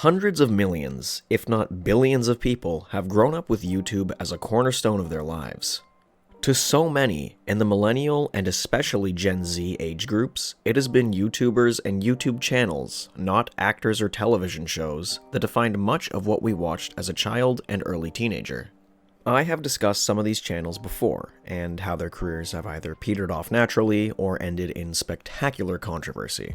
Hundreds of millions, if not billions of people have grown up with YouTube as a cornerstone of their lives. To so many, in the millennial and especially Gen Z age groups, it has been YouTubers and YouTube channels, not actors or television shows, that defined much of what we watched as a child and early teenager. I have discussed some of these channels before, and how their careers have either petered off naturally or ended in spectacular controversy.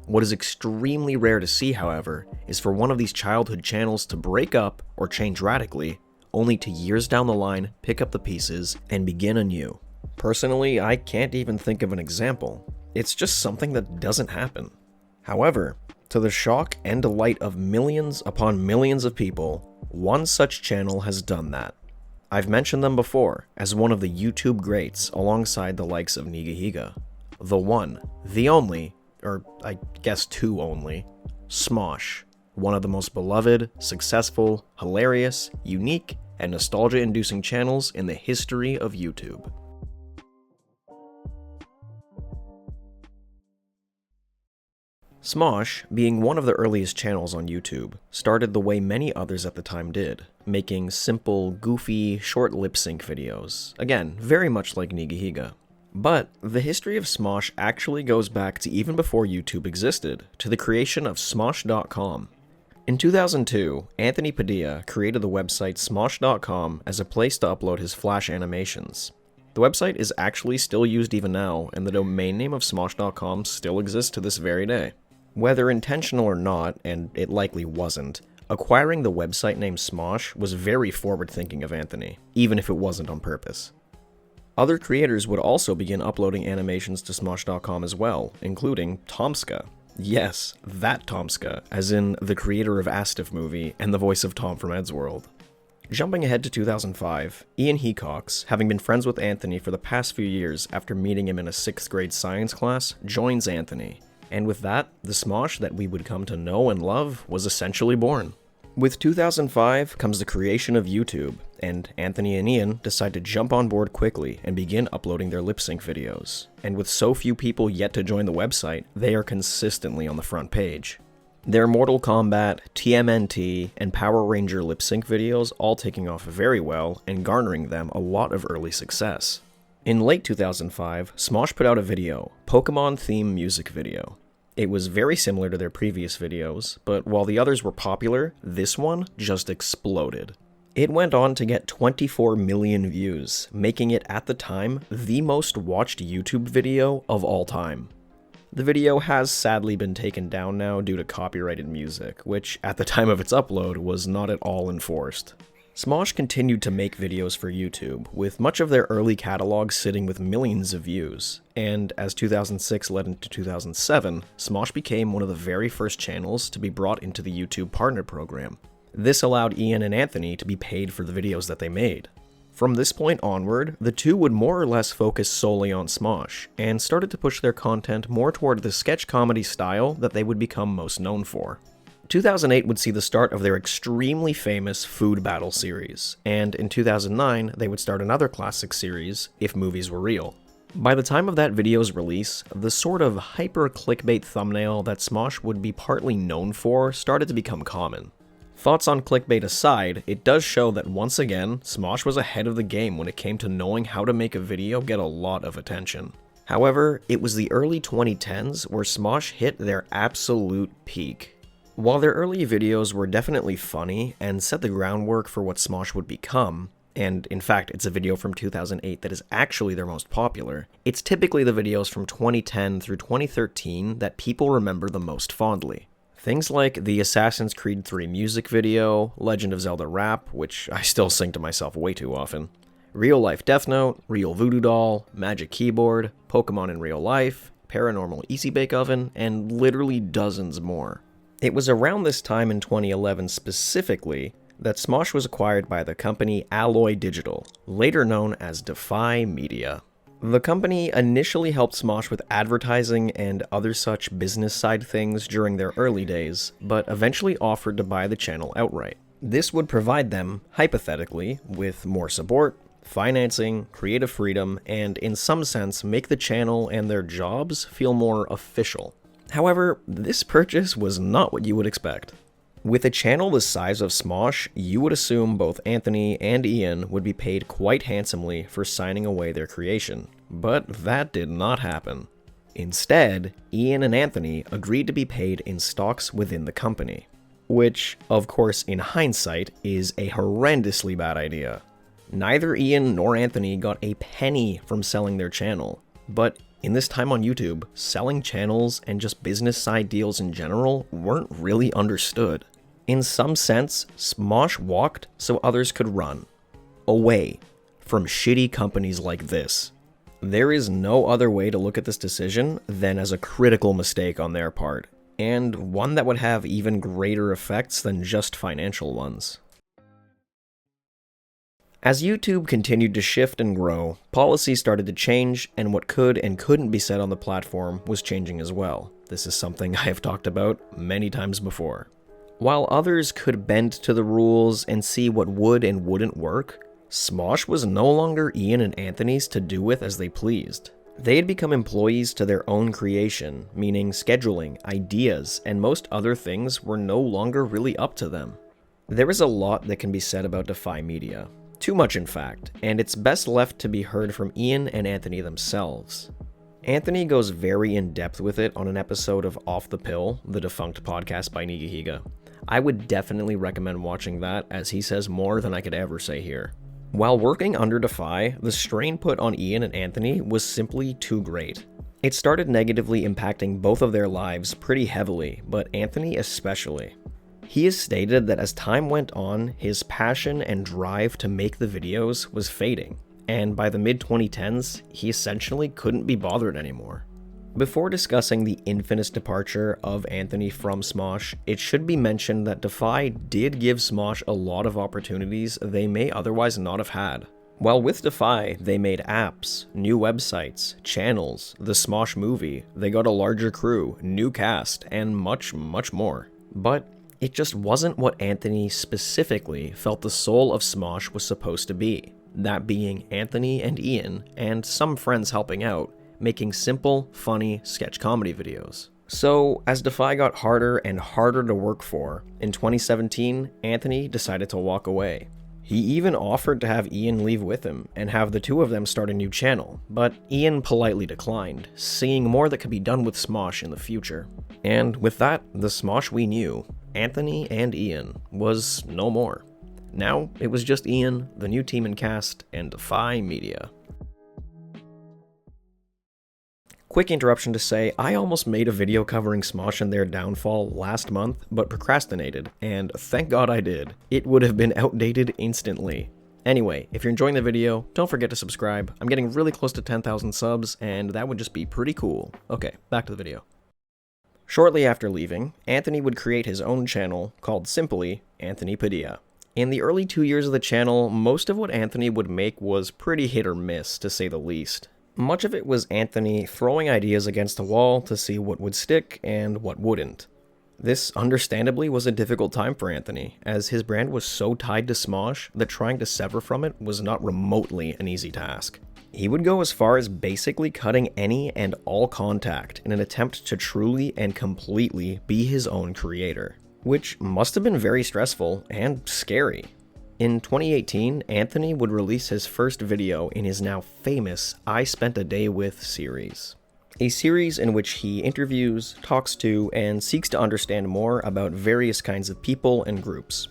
What is extremely rare to see, however, is for one of these childhood channels to break up or change radically, only to years down the line pick up the pieces and begin anew. Personally, I can't even think of an example. It's just something that doesn't happen. However, to the shock and delight of millions upon millions of people, one such channel has done that. I've mentioned them before as one of the YouTube greats alongside the likes of Nigahiga. The one, the only, or I guess two only, Smosh, one of the most beloved, successful, hilarious, unique, and nostalgia-inducing channels in the history of YouTube. Smosh, being one of the earliest channels on YouTube, started the way many others at the time did, making simple, goofy, short lip-sync videos, again, very much like Nigahiga. But the history of Smosh actually goes back to even before YouTube existed, to the creation of Smosh.com. In 2002, Anthony Padilla created the website Smosh.com as a place to upload his Flash animations. The website is actually still used even now, and the domain name of Smosh.com still exists to this very day. Whether intentional or not, and it likely wasn't, acquiring the website name Smosh was very forward-thinking of Anthony, even if it wasn't on purpose. Other creators would also begin uploading animations to Smosh.com as well, including Tomska. Yes, that Tomska, as in the creator of Astif movie and the voice of Tom from Eddsworld. Jumping ahead to 2005, Ian Hecox, having been friends with Anthony for the past few years after meeting him in a 6th grade science class, joins Anthony. And with that, the Smosh that we would come to know and love was essentially born. With 2005 comes the creation of YouTube, and Anthony and Ian decide to jump on board quickly and begin uploading their lip-sync videos. And with so few people yet to join the website, they are consistently on the front page. Their Mortal Kombat, TMNT, and Power Ranger lip-sync videos all taking off very well and garnering them a lot of early success. In late 2005, Smosh put out a video, Pokemon-themed music video. It was very similar to their previous videos, but while the others were popular, this one just exploded. It went on to get 24 million views, making it at the time the most watched YouTube video of all time. The video has sadly been taken down now due to copyrighted music, which at the time of its upload was not at all enforced. Smosh continued to make videos for YouTube, with much of their early catalog sitting with millions of views, and as 2006 led into 2007, Smosh became one of the very first channels to be brought into the YouTube Partner Program. This allowed Ian and Anthony to be paid for the videos that they made. From this point onward, the two would more or less focus solely on Smosh, and started to push their content more toward the sketch comedy style that they would become most known for. 2008 would see the start of their extremely famous Food Battle series, and in 2009 they would start another classic series, If Movies Were Real. By the time of that video's release, the sort of hyper-clickbait thumbnail that Smosh would be partly known for started to become common. Thoughts on clickbait aside, it does show that once again, Smosh was ahead of the game when it came to knowing how to make a video get a lot of attention. However, it was the early 2010s where Smosh hit their absolute peak. While their early videos were definitely funny and set the groundwork for what Smosh would become, and in fact it's a video from 2008 that is actually their most popular, it's typically the videos from 2010 through 2013 that people remember the most fondly. Things like the Assassin's Creed 3 music video, Legend of Zelda rap, which I still sing to myself way too often, Real Life Death Note, Real Voodoo Doll, Magic Keyboard, Pokemon in Real Life, Paranormal Easy Bake Oven, and literally dozens more. It was around this time in 2011 specifically that Smosh was acquired by the company Alloy Digital, later known as Defy Media. The company initially helped Smosh with advertising and other such business side things during their early days, but eventually offered to buy the channel outright. This would provide them, hypothetically, with more support, financing, creative freedom, and in some sense make the channel and their jobs feel more official. However, this purchase was not what you would expect. With a channel the size of Smosh, you would assume both Anthony and Ian would be paid quite handsomely for signing away their creation, but that did not happen. Instead, Ian and Anthony agreed to be paid in stocks within the company, which, of course, in hindsight, is a horrendously bad idea. Neither Ian nor Anthony got a penny from selling their channel, but in this time on YouTube, selling channels and just business side deals in general weren't really understood. In some sense, Smosh walked so others could run. Away from shitty companies like this. There is no other way to look at this decision than as a critical mistake on their part, and one that would have even greater effects than just financial ones. As YouTube continued to shift and grow, policies started to change, and what could and couldn't be said on the platform was changing as well. This is something I have talked about many times before. While others could bend to the rules and see what would and wouldn't work, Smosh was no longer Ian and Anthony's to do with as they pleased. They had become employees to their own creation, meaning scheduling, ideas, and most other things were no longer really up to them. There is a lot that can be said about Defy Media. Too much, in fact, and it's best left to be heard from Ian and Anthony themselves. Anthony goes very in-depth with it on an episode of Off the Pill, the defunct podcast by Nigihiga. I would definitely recommend watching that, as he says more than I could ever say here. While working under Defy, the strain put on Ian and Anthony was simply too great. It started negatively impacting both of their lives pretty heavily, but Anthony especially. He has stated that as time went on, his passion and drive to make the videos was fading, and by the mid-2010s, he essentially couldn't be bothered anymore. Before discussing the infamous departure of Anthony from Smosh, it should be mentioned that Defy did give Smosh a lot of opportunities they may otherwise not have had. While with Defy, they made apps, new websites, channels, the Smosh movie, they got a larger crew, new cast, and much, much more. But it just wasn't what Anthony specifically felt the soul of Smosh was supposed to be, that being Anthony and Ian, and some friends helping out, making simple, funny sketch comedy videos. So, as Defy got harder and harder to work for, in 2017, Anthony decided to walk away. He even offered to have Ian leave with him and have the two of them start a new channel, but Ian politely declined, seeing more that could be done with Smosh in the future. And with that, the Smosh we knew, Anthony and Ian, was no more. Now, it was just Ian, the new team and cast, and Defy Media. Quick interruption to say, I almost made a video covering Smosh and their downfall last month, but procrastinated, and thank God I did. It would have been outdated instantly. Anyway, if you're enjoying the video, don't forget to subscribe. I'm getting really close to 10,000 subs, and that would just be pretty cool. Okay, back to the video. Shortly after leaving, Anthony would create his own channel called simply Anthony Padilla. In the early 2 years of the channel, most of what Anthony would make was pretty hit or miss, to say the least. Much of it was Anthony throwing ideas against the wall to see what would stick and what wouldn't. This understandably was a difficult time for Anthony, as his brand was so tied to Smosh that trying to sever from it was not remotely an easy task. He would go as far as basically cutting any and all contact in an attempt to truly and completely be his own creator, which must have been very stressful and scary. In 2018, Anthony would release his first video in his now famous I Spent a Day With series. A series in which he interviews, talks to, and seeks to understand more about various kinds of people and groups.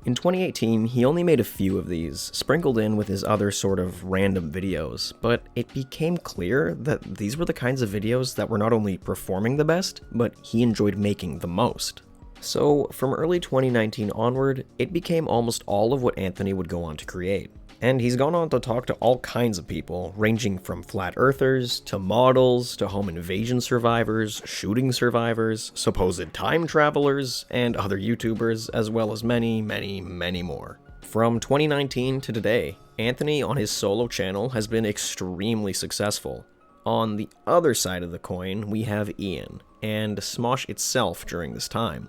In 2018, he only made a few of these, sprinkled in with his other sort of random videos, but it became clear that these were the kinds of videos that were not only performing the best, but he enjoyed making the most. So, from early 2019 onward, it became almost all of what Anthony would go on to create. And he's gone on to talk to all kinds of people, ranging from flat earthers, to models, to home invasion survivors, shooting survivors, supposed time travelers, and other YouTubers, as well as many, many, many more. From 2019 to today, Anthony on his solo channel has been extremely successful. On the other side of the coin, we have Ian, and Smosh itself during this time.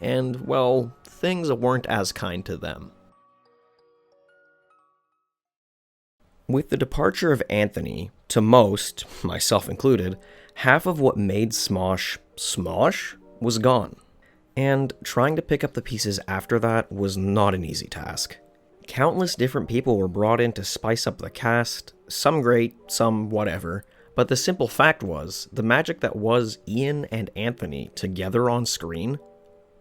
And, well, things weren't as kind to them. With the departure of Anthony, to most, myself included, half of what made Smosh Smosh was gone. And trying to pick up the pieces after that was not an easy task. Countless different people were brought in to spice up the cast, some great, some whatever, but the simple fact was, the magic that was Ian and Anthony together on screen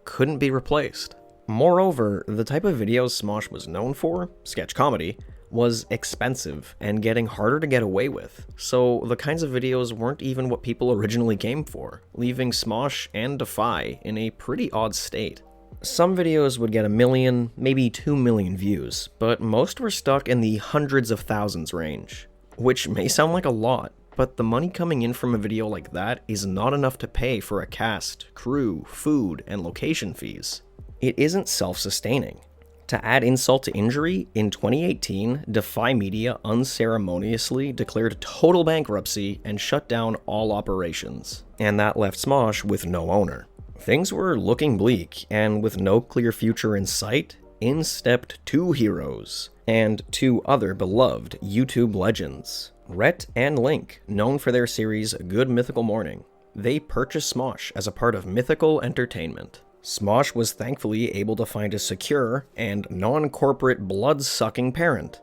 couldn't be replaced. Moreover, the type of videos Smosh was known for, sketch comedy, was expensive and getting harder to get away with, so the kinds of videos weren't even what people originally came for, leaving Smosh and Defy in a pretty odd state. Some videos would get 1 million, maybe 2 million views, but most were stuck in the hundreds of thousands range. Which may sound like a lot, but the money coming in from a video like that is not enough to pay for a cast, crew, food, and location fees. It isn't self-sustaining. To add insult to injury, in 2018, Defy Media unceremoniously declared total bankruptcy and shut down all operations, and that left Smosh with no owner. Things were looking bleak, and with no clear future in sight, in stepped 2 heroes, and 2 other beloved YouTube legends. Rhett and Link, known for their series Good Mythical Morning. They purchased Smosh as a part of Mythical Entertainment. Smosh was thankfully able to find a secure and non-corporate blood-sucking parent.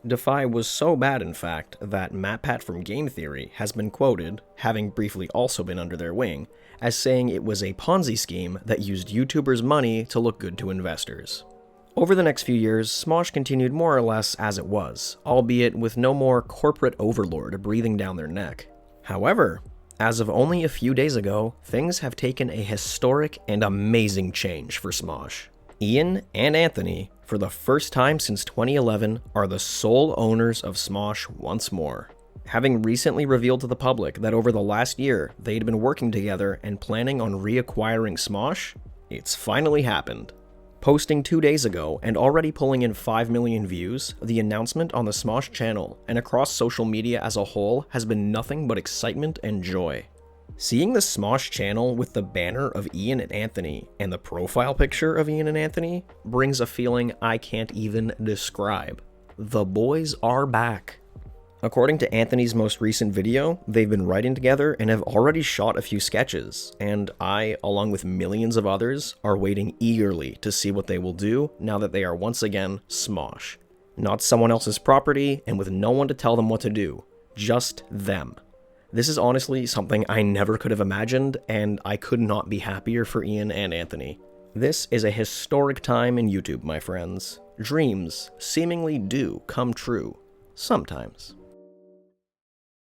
Defy was so bad, in fact, that MatPat from Game Theory has been quoted, having briefly also been under their wing, as saying it was a Ponzi scheme that used YouTubers' money to look good to investors. Over the next few years, Smosh continued more or less as it was, albeit with no more corporate overlord breathing down their neck. However, as of only a few days ago, things have taken a historic and amazing change for Smosh. Ian and Anthony, for the first time since 2011, are the sole owners of Smosh once more. Having recently revealed to the public that over the last year they'd been working together and planning on reacquiring Smosh, it's finally happened. Posting 2 days ago and already pulling in 5 million views, the announcement on the Smosh channel and across social media as a whole has been nothing but excitement and joy. Seeing the Smosh channel with the banner of Ian and Anthony and the profile picture of Ian and Anthony brings a feeling I can't even describe. The boys are back. According to Anthony's most recent video, they've been writing together and have already shot a few sketches, and I, along with millions of others, are waiting eagerly to see what they will do now that they are once again Smosh. Not someone else's property, and with no one to tell them what to do. Just them. This is honestly something I never could have imagined, and I could not be happier for Ian and Anthony. This is a historic time in YouTube, my friends. Dreams seemingly do come true. Sometimes.